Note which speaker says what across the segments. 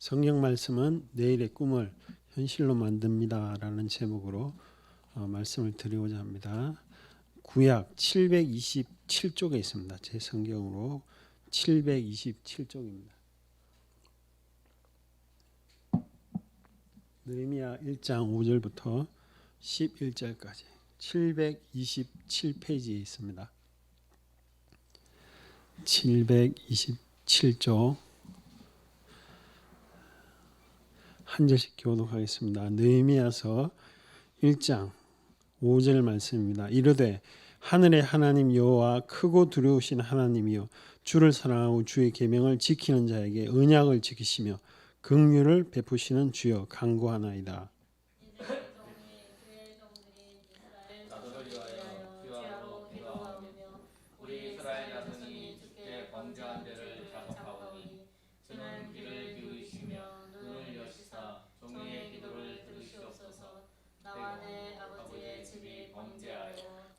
Speaker 1: 성경 말씀은 내일의 꿈을 현실로 만듭니다 라는 제목으로 말씀을 드리고자 합니다. 구약 727쪽에 있습니다. 제 성경으로 727쪽입니다. 느헤미야 1장 5절부터 11절까지 727페이지에 있습니다. 727쪽 한 절씩 교독하겠습니다. 느헤미야서 1장 5절 말씀입니다. 이르되 하늘의 하나님 여호와 크고 두려우신 하나님이여 주를 사랑하고 주의 계명을 지키는 자에게 언약을 지키시며 긍휼을 베푸시는 주여 간구하나이다.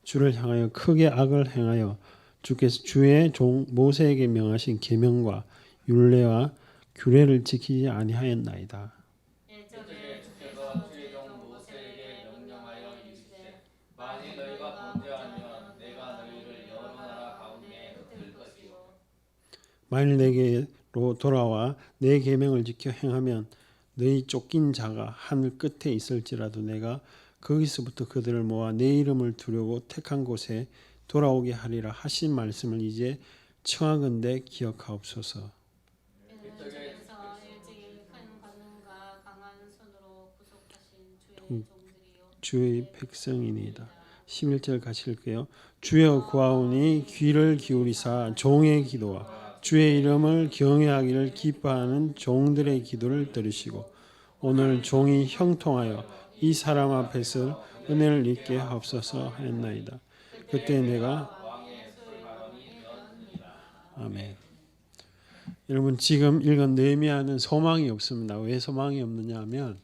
Speaker 1: 주를 향하여 크게 악을 행하여 주께서 주의 종 모세에게 명하신 계명과 율례와 규례를 지키지 아니하였나이다.
Speaker 2: 옛적에 주께서 주의 종 모세에게 명령하여 이르시되 만일 너희가 범죄하면 내가 너희를 여러 나라 가운데 흩을 것이요
Speaker 1: 만일 내게로 돌아와 내 계명을 지켜 행하면 너희 쫓긴 자가 하늘 끝에 있을지라도 내가 거기서부터 그들을 모아 내 이름을 두려고 택한 곳에 돌아오게 하리라 하신 말씀을 이제 청하건대 기억하옵소서.
Speaker 2: 옛적에 주께서 일찍이 큰 권능과 강한 손으로 구속하신 주의 종들이요
Speaker 1: 주의 백성이니이다. 11절 같이 읽게요. 주여 구하오니 귀를 기울이사 종의 기도와 주의 이름을 경외하기를 기뻐하는 종들의 기도를 들으시고 오늘 종이 형통하여 이 사람 앞에서 은혜를 입게 하옵소서 하였나이다. 그때 내가 아멘. 여러분 지금 읽은 느헤미야는 소망이 없습니다. 왜 소망이 없느냐 하면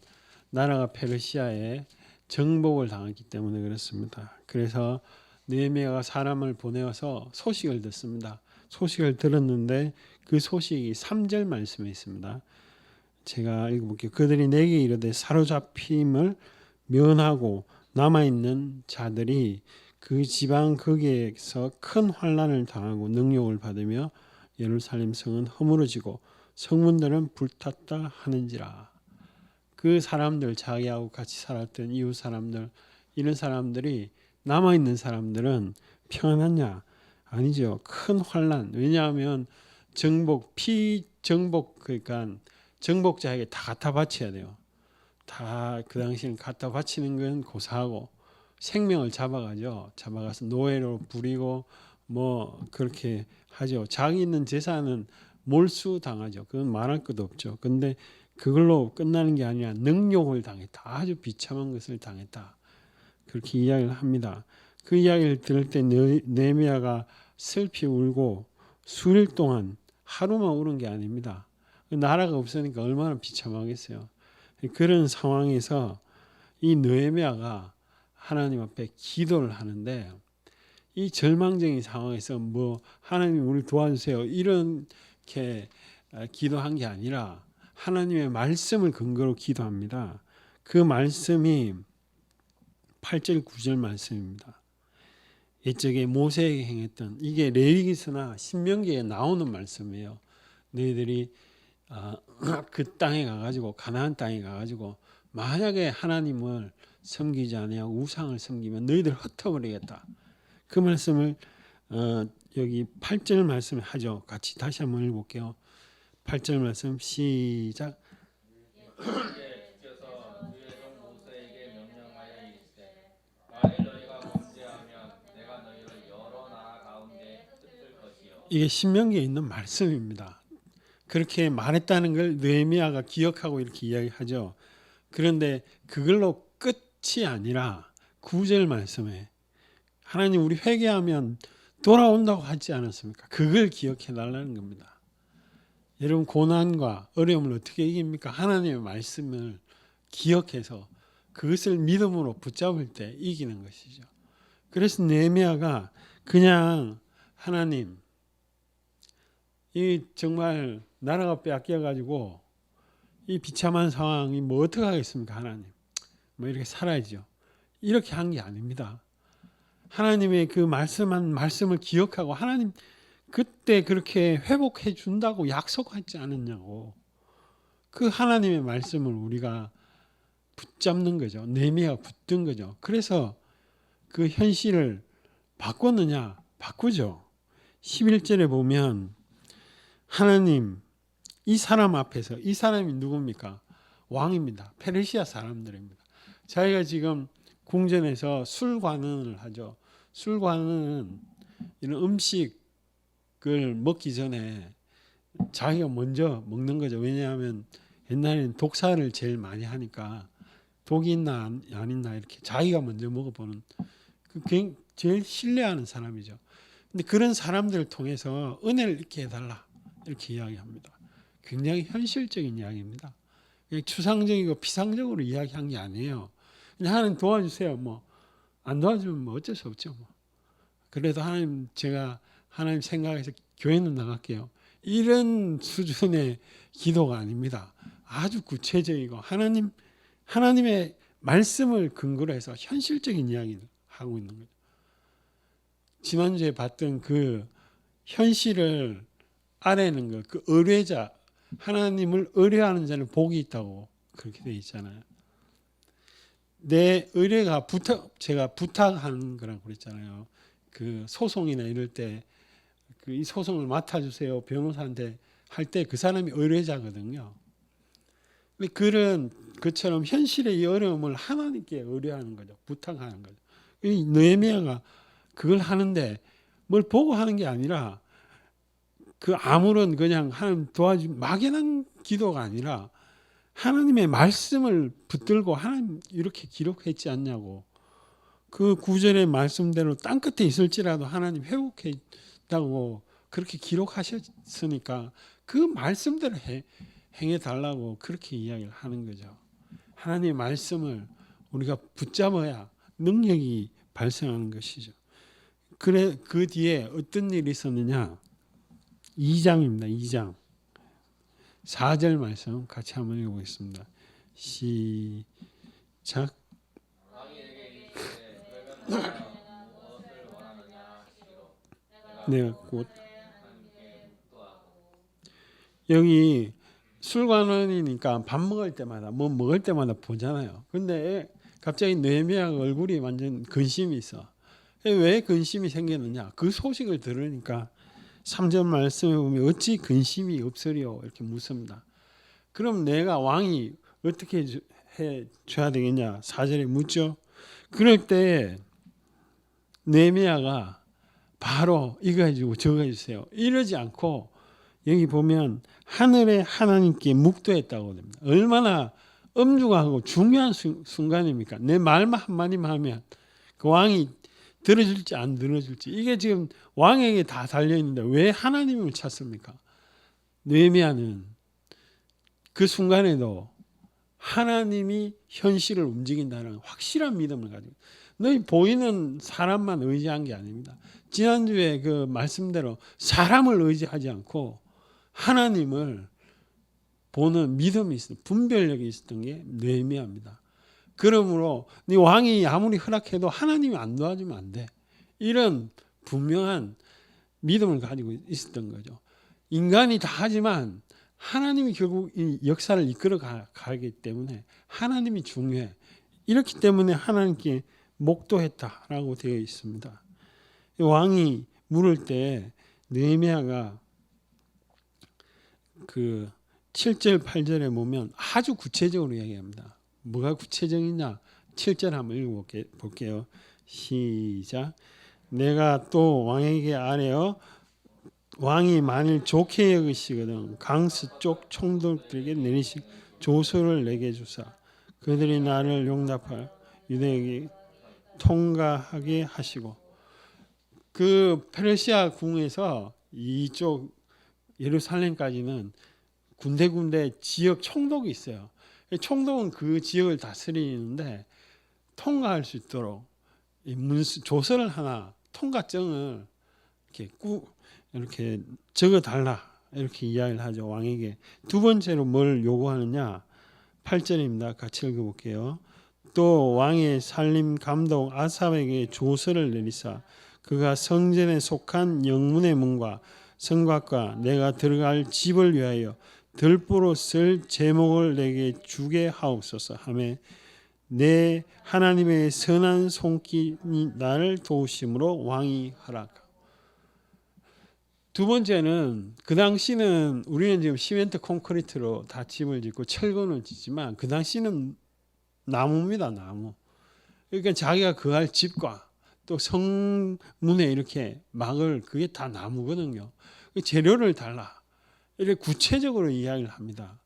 Speaker 1: 나라가 페르시아에 정복을 당했기 때문에 그렇습니다. 그래서 느헤미야가 사람을 보내어서 소식을 듣습니다. 소식을 들었는데 그 소식이 3절 말씀에 있습니다. 제가 읽어볼게요. 그들이 내게 이르되 사로잡힘을 면하고 남아있는 자들이 그 지방 거기에서 큰 환난을 당하고 능욕을 받으며 예루살렘 성은 허물어지고 성문들은 불탔다 하는지라. 그 사람들, 자기하고 같이 살았던 이웃 사람들, 이런 사람들이 남아있는 사람들은 평안하냐? 아니죠. 큰 환난. 왜냐하면 피정복 그러니까 정복자에게 다 갖다 바쳐야 돼요. 다 그 당시에는 갖다 바치는 건 고사하고 생명을 잡아가서 노예로 부리고 뭐 그렇게 하죠. 자기 있는 재산은 몰수당하죠. 그건 말할 것도 없죠. 근데 그걸로 끝나는 게 아니라 능욕을 당했다. 아주 비참한 것을 당했다. 그렇게 이야기를 합니다. 그 이야기를 들을 때 느헤미야가 슬피 울고 수일 동안 하루만 우는 게 아닙니다. 나라가 없으니까 얼마나 비참하겠어요. 그런 상황에서 이 느헤미야가 하나님 앞에 기도를 하는데 이 절망적인 상황에서 뭐 하나님 우리 도와주세요 이렇게 기도한 게 아니라 하나님의 말씀을 근거로 기도합니다. 그 말씀이 8절 9절 말씀입니다. 옛적에 모세에게 행했던 이게 레위기서나 신명기에 나오는 말씀이에요. 너희들이 그 땅에 가가지고 가나안 땅에 가가지고 만약에 하나님을 섬기지 아니하고 우상을 섬기면 너희들 흩어버리겠다. 그 말씀을 여기 8절 말씀을 하죠. 같이 다시 한번 읽어볼게요. 8절 말씀 시작.
Speaker 2: 주께서 주의 종 모세에게 명령하여 이르시되 만일 너희가 범죄하면 내가 너희를 여러 나라 가운데 흩을 것이요
Speaker 1: 이게 신명기에 있는 말씀입니다. 그렇게 말했다는 걸 느헤미야가 기억하고 이렇게 이야기하죠. 그런데 그걸로 끝이 아니라 9절 말씀에 하나님 우리 회개하면 돌아온다고 하지 않았습니까? 그걸 기억해 달라는 겁니다. 여러분 고난과 어려움을 어떻게 이깁니까? 하나님의 말씀을 기억해서 그것을 믿음으로 붙잡을 때 이기는 것이죠. 그래서 느헤미야가 그냥 하나님 이 정말 나라가 빼앗겨 가지고 이 비참한 상황이 뭐 어떻게 하겠습니까? 하나님 뭐 이렇게 살아야죠. 이렇게 한 게 아닙니다. 하나님의 그 말씀한 말씀을 기억하고 하나님 그때 그렇게 회복해 준다고 약속하지 않았냐고. 그 하나님의 말씀을 우리가 붙잡는 거죠. 내미가 붙든 거죠. 그래서 그 현실을 바꿨느냐? 바꾸죠. 11절에 보면 하나님 이 사람 앞에서 이 사람이 누굽니까? 왕입니다. 페르시아 사람들입니다. 자기가 지금 궁전에서 술관원을 하죠. 술관원은 이런 음식을 먹기 전에 자기가 먼저 먹는 거죠. 왜냐하면 옛날에는 독사를 제일 많이 하니까 독이 있나 안 있나 이렇게 자기가 먼저 먹어보는 제일 신뢰하는 사람이죠. 근데 그런 사람들을 통해서 은혜를 잊게 해달라 이렇게 이야기합니다. 굉장히 현실적인 이야기입니다. 추상적이고 피상적으로 이야기한 게 아니에요. 그냥 하나님 도와주세요. 뭐 안 도와주면 뭐 어쩔 수 없죠. 뭐. 그래도 하나님 제가 하나님 생각해서 교회는 나갈게요. 이런 수준의 기도가 아닙니다. 아주 구체적이고 하나님의 말씀을 근거로 해서 현실적인 이야기를 하고 있는 거죠. 지난주에 봤던 그 현실을 아래는 거, 그 의뢰자, 하나님을 의뢰하는 자는 복이 있다고 그렇게 돼 있잖아요. 내 의뢰가 제가 부탁하는 거라고 그랬잖아요. 그 소송이나 이럴 때 그 이 소송을 맡아주세요 변호사한테 할 때 그 사람이 의뢰자거든요. 근데 그런 것처럼 현실의 이 어려움을 하나님께 의뢰하는 거죠. 부탁하는 거죠. 이 느헤미야가 그걸 하는데 뭘 보고 하는 게 아니라 그 아무런 그냥 하나님 막연한 기도가 아니라 하나님의 말씀을 붙들고 하나님 이렇게 기록했지 않냐고. 그 구절의 말씀대로 땅끝에 있을지라도 하나님 회복했다고 그렇게 기록하셨으니까 그 말씀대로 행해 달라고 그렇게 이야기를 하는 거죠. 하나님의 말씀을 우리가 붙잡아야 능력이 발생하는 것이죠. 그래 그 뒤에 어떤 일이 있었느냐? 2장입니다. 2장 4절 말씀 같이 한번 읽어보겠습니다. 시작. 내가 곧 여기 술관원이니까 밥 먹을 때마다 뭐 먹을 때마다 보잖아요. 근데 갑자기 느헤미야 얼굴이 완전 근심이 있어. 왜 근심이 생겼느냐? 그 소식을 들으니까 3절 말씀에 보면 어찌 근심이 없으리요 이렇게 묻습니다. 그럼 내가 왕이 어떻게 해 줘야 되겠냐? 4절에 묻죠. 그럴 때 느헤미야가 바로 이거 해주고 저거 해주세요. 이러지 않고 여기 보면 하늘의 하나님께 묵도했다고 됩니다. 얼마나 엄중하고 중요한 순간입니까? 내 말만 한마디만 하면 그 왕이 들어줄지 안 들어줄지 이게 지금 왕에게 다 달려있는데 왜 하나님을 찾습니까? 느헤미야는 그 순간에도 하나님이 현실을 움직인다는 확실한 믿음을 가지고 너희 보이는 사람만 의지한 게 아닙니다. 지난주에 그 말씀대로 사람을 의지하지 않고 하나님을 보는 믿음이 있었던 분별력이 있었던 게 느헤미야입니다. 그러므로 네 왕이 아무리 허락해도 하나님이 안 도와주면 안 돼. 이런 분명한 믿음을 가지고 있었던 거죠. 인간이 다 하지만 하나님이 결국 이 역사를 이끌어 가기 때문에 하나님이 중요해. 이렇기 때문에 하나님께 목도했다라고 되어 있습니다. 왕이 물을 때 느헤미야가 그 7절 8절에 보면 아주 구체적으로 이야기합니다. 뭐가 구체적이냐? 7절 한번 읽어볼게요. 시작. 내가 또 왕에게 아뢰어 왕이 만일 좋게 여기시거든 강스 쪽 총독들에게 내리시 조서를 내게 주사 그들이 나를 용납할 유대에게 통과하게 하시고. 그 페르시아 궁에서 이쪽 예루살렘까지는 군데군데 지역 총독이 있어요. 총독은 그 지역을 다스리는데 통과할 수 있도록 조서를 하나 통과증을 이렇게 적어 달라 이렇게 이야기를 하죠. 왕에게. 두 번째로 뭘 요구하느냐? 8절입니다. 같이 읽어볼게요. 또 왕의 살림 감독 아삽에게 조서를 내리사 그가 성전에 속한 영문의 문과 성곽과 내가 들어갈 집을 위하여 들보로 쓸 제목을 내게 주게 하옵소서 하며 내 하나님의 선한 손길이 나를 도우심으로 왕이 허락하고. 두 번째는 그 당시는 우리는 지금 시멘트 콘크리트로 다 집을 짓고 철근을 짓지만 그 당시는 나무입니다. 나무. 그러니까 자기가 거할 집과 또 성문에 이렇게 막을 그게 다 나무거든요. 재료를 달라. 이렇게 구체적으로 이야기를 합니다.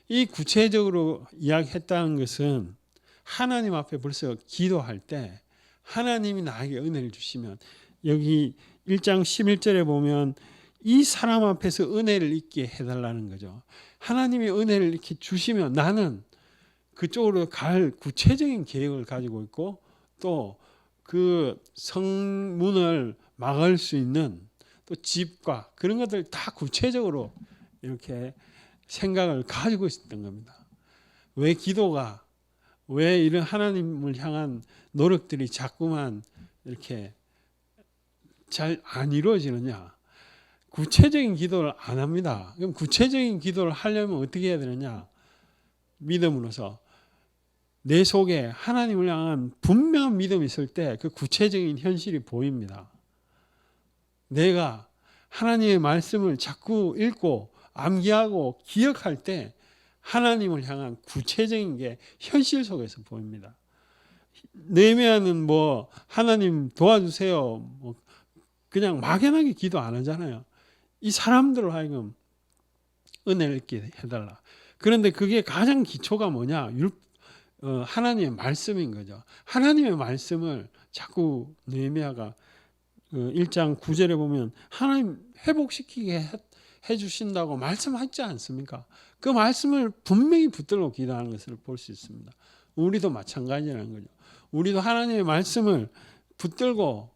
Speaker 1: 이 구체적으로 이야기했다는 것은 하나님 앞에 벌써 기도할 때 하나님이 나에게 은혜를 주시면 여기 1장 11절에 보면 이 사람 앞에서 은혜를 있게 해달라는 거죠. 하나님이 은혜를 이렇게 주시면 나는 그쪽으로 갈 구체적인 계획을 가지고 있고 또 그 성문을 막을 수 있는 또 집과 그런 것들 다 구체적으로 이렇게 생각을 가지고 있었던 겁니다. 왜 기도가 왜 이런 하나님을 향한 노력들이 자꾸만 이렇게 잘 안 이루어지느냐? 구체적인 기도를 안 합니다. 그럼 구체적인 기도를 하려면 어떻게 해야 되느냐? 믿음으로서 내 속에 하나님을 향한 분명한 믿음이 있을 때 그 구체적인 현실이 보입니다. 내가 하나님의 말씀을 자꾸 읽고 암기하고 기억할 때 하나님을 향한 구체적인 게 현실 속에서 보입니다. 느헤미야는 뭐 하나님 도와주세요. 뭐 그냥 막연하게 기도 안 하잖아요. 이 사람들로 하여금 은혜를 있게 해달라. 그런데 그게 가장 기초가 뭐냐? 하나님의 말씀인 거죠. 하나님의 말씀을 자꾸 느헤미야가 1장 9절에 보면 하나님 회복시키게 해주신다고 말씀하지 않습니까? 그 말씀을 분명히 붙들고 기도하는 것을 볼 수 있습니다. 우리도 마찬가지라는 거죠. 우리도 하나님의 말씀을 붙들고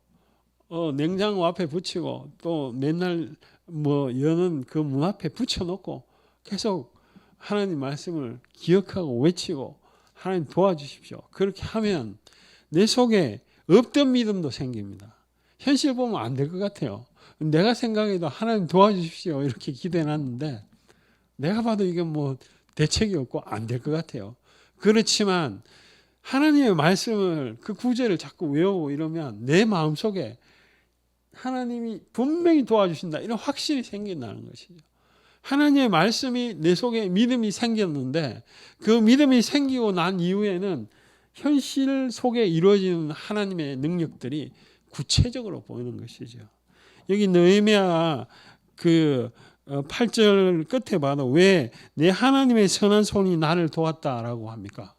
Speaker 1: 냉장고 앞에 붙이고 또 맨날 뭐 여는 그 문 앞에 붙여놓고 계속 하나님 말씀을 기억하고 외치고 하나님 도와주십시오. 그렇게 하면 내 속에 없던 믿음도 생깁니다. 현실 보면 안 될 것 같아요. 내가 생각해도 하나님 도와주십시오 이렇게 기도해놨는데 내가 봐도 이게 뭐 대책이 없고 안 될 것 같아요. 그렇지만 하나님의 말씀을 그 구절을 자꾸 외우고 이러면 내 마음속에 하나님이 분명히 도와주신다 이런 확신이 생긴다는 것이죠. 하나님의 말씀이 내 속에 믿음이 생겼는데 그 믿음이 생기고 난 이후에는 현실 속에 이루어지는 하나님의 능력들이 구체적으로 보이는 것이죠. 여기 느헤미야 그 8절 끝에 봐도 왜 내 하나님의 선한 손이 나를 도왔다라고 합니까?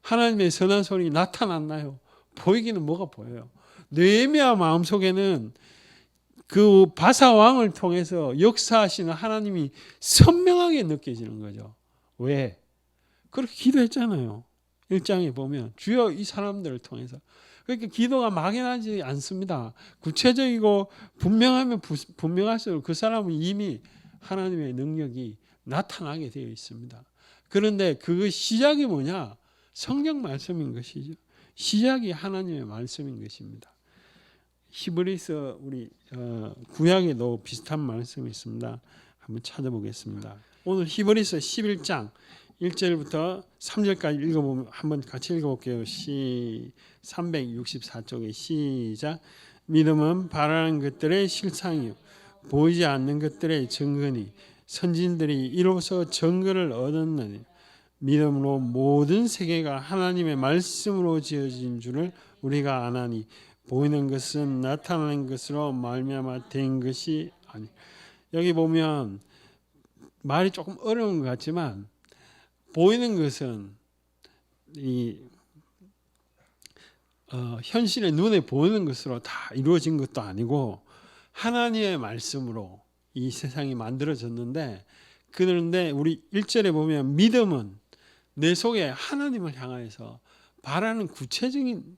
Speaker 1: 하나님의 선한 손이 나타났나요? 보이기는 뭐가 보여요. 느헤미야 마음속에는 그 바사 왕을 통해서 역사하시는 하나님이 선명하게 느껴지는 거죠. 왜? 그렇게 기도했잖아요. 1장에 보면 주여 이 사람들을 통해서. 그러니까 기도가 막연하지 않습니다. 구체적이고 분명하면 분명할수록 그 사람은 이미 하나님의 능력이 나타나게 되어 있습니다. 그런데 그 시작이 뭐냐? 성경 말씀인 것이죠. 시작이 하나님의 말씀인 것입니다. 히브리서 우리 구약에도 비슷한 말씀이 있습니다. 한번 찾아보겠습니다. 오늘 히브리서 11장 1절부터 3절까지 읽어보면 한번 같이 읽어볼게요. 364쪽에 시작. 믿음은 바라는 것들의 실상이요 보이지 않는 것들의 증거니 선진들이 이로써 증거를 얻었느니 믿음으로 모든 세계가 하나님의 말씀으로 지어진 줄을 우리가 아나니 보이는 것은 나타나는 것으로 말미암아 된 것이 아니. 여기 보면 말이 조금 어려운 것 같지만 보이는 것은 이 현실의 눈에 보이는 것으로 다 이루어진 것도 아니고 하나님의 말씀으로 이 세상이 만들어졌는데 그런데 우리 1절에 보면 믿음은 내 속에 하나님을 향하여서 바라는 구체적인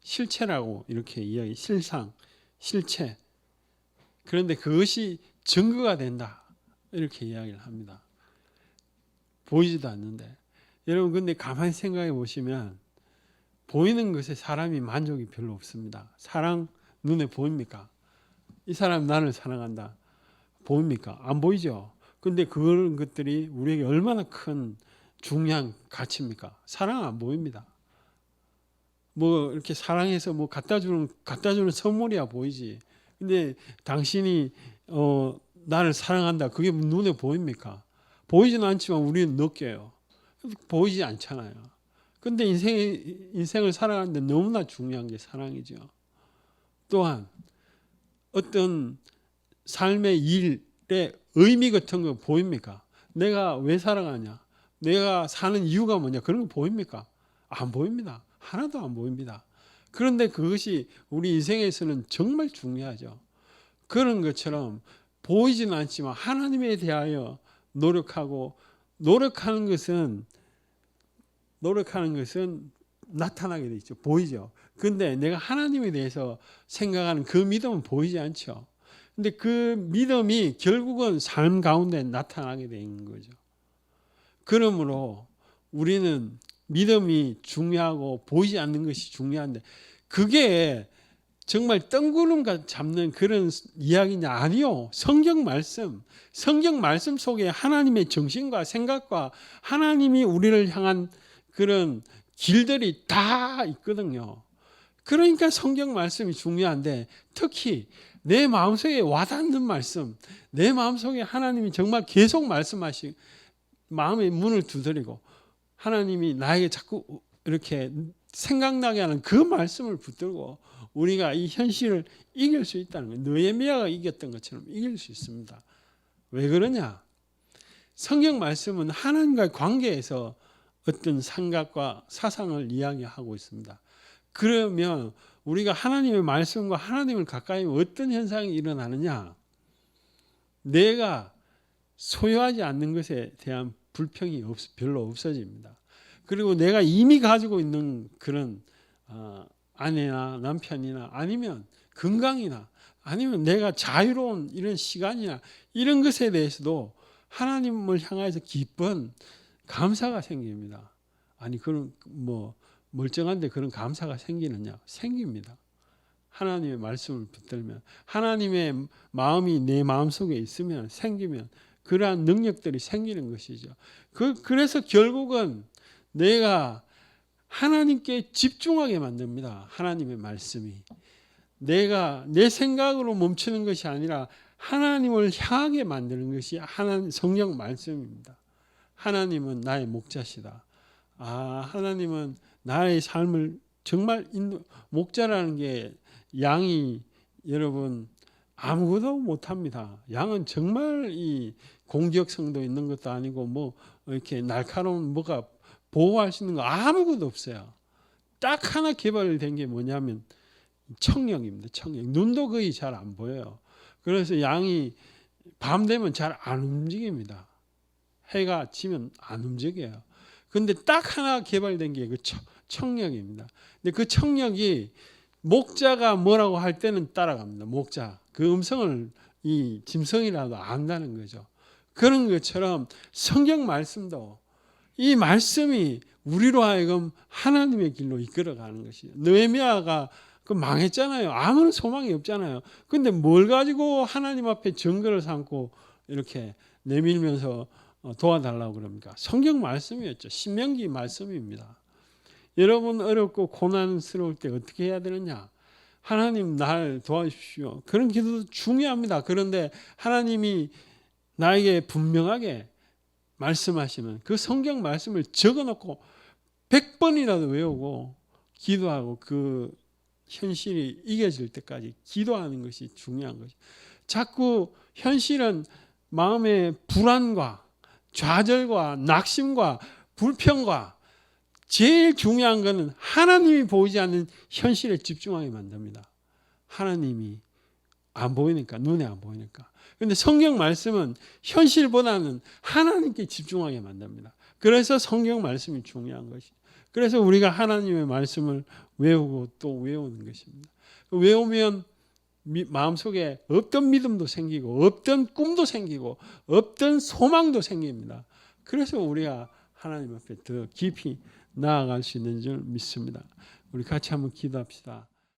Speaker 1: 실체라고 이렇게 이야기 실상, 실체. 그런데 그것이 증거가 된다. 이렇게 이야기를 합니다. 보이지도 않는데. 여러분 근데 가만히 생각해 보시면 보이는 것에 사람이 만족이 별로 없습니다. 사랑 눈에 보입니까? 이 사람 나를 사랑한다. 보입니까? 안 보이죠. 근데 그런 것들이 우리에게 얼마나 큰 중요한 가치입니까? 사랑 안 보입니다. 뭐 이렇게 사랑해서 뭐 갖다 주는 선물이야 보이지. 근데 당신이 나를 사랑한다. 그게 눈에 보입니까? 보이지는 않지만 우리는 느껴요. 보이지 않잖아요. 근데 인생을 살아가는데 너무나 중요한 게 사랑이죠. 또한 어떤 삶의 일의 의미 같은 거 보입니까? 내가 왜 살아가냐? 내가 사는 이유가 뭐냐? 그런 거 보입니까? 안 보입니다. 하나도 안 보입니다. 그런데 그것이 우리 인생에서는 정말 중요하죠. 그런 것처럼 보이지는 않지만 하나님에 대하여 노력하는 것은 나타나게 돼 있죠. 보이죠. 근데 내가 하나님에 대해서 생각하는 그 믿음은 보이지 않죠. 근데 그 믿음이 결국은 삶 가운데 나타나게 되는 거죠. 그러므로 우리는 믿음이 중요하고 보이지 않는 것이 중요한데 그게 정말 뜬구름 잡는 그런 이야기냐? 아니요. 성경 말씀 속에 하나님의 정신과 생각과 하나님이 우리를 향한 그런 길들이 다 있거든요. 그러니까 성경 말씀이 중요한데 특히 내 마음속에 와닿는 말씀, 내 마음속에 하나님이 정말 계속 말씀하시 마음의 문을 두드리고 하나님이 나에게 자꾸 이렇게 생각나게 하는 그 말씀을 붙들고 우리가 이 현실을 이길 수 있다는 거예요. 느헤미야가 이겼던 것처럼 이길 수 있습니다. 왜 그러냐? 성경 말씀은 하나님과의 관계에서 어떤 생각과 사상을 이야기하고 있습니다. 그러면 우리가 하나님의 말씀과 하나님을 가까이 하면 어떤 현상이 일어나느냐? 내가 소유하지 않는 것에 대한 불평이 별로 없어집니다. 그리고 내가 이미 가지고 있는 그런 아내나 남편이나 아니면 건강이나 아니면 내가 자유로운 이런 시간이나 이런 것에 대해서도 하나님을 향해서 기쁜 감사가 생깁니다. 아니 그런 뭐 멀쩡한데 그런 감사가 생기느냐? 생깁니다. 하나님의 말씀을 붙들면 하나님의 마음이 내 마음속에 있으면 생기면 그러한 능력들이 생기는 것이죠. 그래서 결국은 내가 하나님께 집중하게 만듭니다. 하나님의 말씀이. 내가 내 생각으로 멈추는 것이 아니라 하나님을 향하게 만드는 것이 성경 말씀입니다. 하나님은 나의 목자시다. 하나님은 나의 삶을 정말 목자라는 게 양이 여러분 아무것도 못합니다. 양은 정말 이 공격성도 있는 것도 아니고 뭐 이렇게 날카로운 뭐가 보호할 수 있는 거 아무것도 없어요. 딱 하나 개발된 게 뭐냐면 청력입니다. 청력. 눈도 거의 잘 안 보여요. 그래서 양이 밤 되면 잘 안 움직입니다. 해가 지면 안 움직여요. 근데 딱 하나 개발된 게 그 청력입니다. 근데 그 청력이 목자가 뭐라고 할 때는 따라갑니다. 목자. 그 음성을 이 짐승이라도 안다는 거죠. 그런 것처럼 성경 말씀도 이 말씀이 우리로 하여금 하나님의 길로 이끌어가는 것이죠. 느헤미야가 망했잖아요. 아무런 소망이 없잖아요. 근데 뭘 가지고 하나님 앞에 증거를 삼고 이렇게 내밀면서 도와달라고 그럽니까? 성경 말씀이었죠. 신명기 말씀입니다. 여러분 어렵고 고난스러울 때 어떻게 해야 되느냐? 하나님 날 도와주십시오. 그런 기도도 중요합니다. 그런데 하나님이 나에게 분명하게 말씀하시는 그 성경 말씀을 적어놓고 100번이라도 외우고 기도하고 그 현실이 이겨질 때까지 기도하는 것이 중요한 것이죠. 자꾸 현실은 마음의 불안과 좌절과 낙심과 불평과 제일 중요한 것은 하나님이 보이지 않는 현실에 집중하게 만듭니다. 하나님이 안 보이니까, 눈에 안 보이니까. 그런데 성경 말씀은 현실보다는 하나님께 집중하게 만듭니다. 그래서 성경 말씀이 중요한 것이죠. 그래서 우리가 하나님의 말씀을 외우고 또 외우는 것입니다. 외우면 마음속에 없던 믿음도 생기고 없던 꿈도 생기고 없던 소망도 생깁니다. 그래서 우리가 하나님 앞에 더 깊이 나아갈 수 있는 줄 믿습니다. 우리 같이 한번 기도합시다.